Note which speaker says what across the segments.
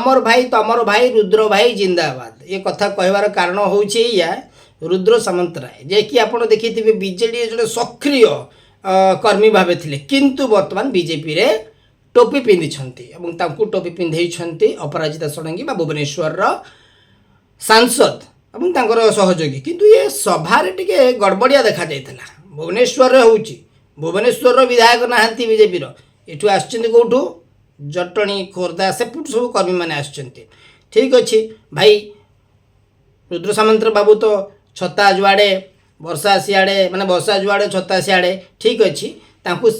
Speaker 1: आमर भाई तमर भाई रुद्र भाई जिंदाबाद ये कथा कहबार कारण होउछि या रुद्र सामंतराय जे कि आपण देखिथिबे बीजेडी जो सक्रिय कर्मी भावे थिले किंतु वर्तमान बीजेपी रे टोपी पिंधिछंती एवं तांकु टोपी पिंधेइछंती अपराजिता षडंगी बा भुवनेश्वर रो सांसद एवं तांकर सहयोगी किंतु ये सभा रे टिके गड़बड़िया देखा जाइतला भुवनेश्वर रे होउछि भुवनेश्वर रो विधायक नाहंती बीजेपी रो एठु आछंती कोठु जटणी खोर्धा सेपुट सब कर्मी मैंने आसचंती ठीक अच्छे भाई रुद्र सामंत बाबू तो छता जुआड़े वर्षा सियाड़े माने वर्षा जुआड़े छता सियाड़े ठीक अच्छी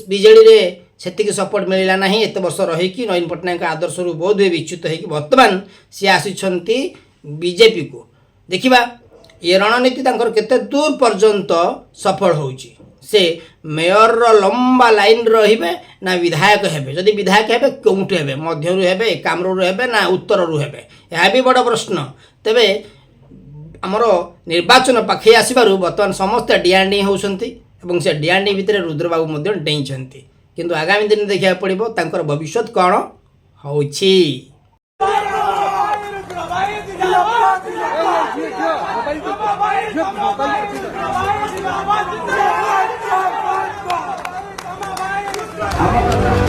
Speaker 1: बीजेडी रे सेतिक सपोर्ट मिलला ना एत वर्ष रहीकि नवीन पट्टनायक आदर्श रु बहुत विच्युत होगी बर्तमान सी आसी बीजेपी को देखिबा ये रणनीति तांकर केते दूर पर्यंत सफल होउची से मेयर रो लंबा लाइन रहिबे ना विधायक हेबे जदि विधायक हेबे कोउठे हेबे मध्य रु हेबे कामरू रु हेबे ना उत्तर रु हेबे यह भी बड़ प्रश्न तेबे आमर निर्वाचन पाखे आसबारु बर्तमान समस्त डिआंडी होउछंती एवं से डिआंडी भितर रुद्रबाबू मध्य डेइछंती किंतु आगामी दिन देखा पड़िबो तांकर भविष्य कौन होउछि।
Speaker 2: Apa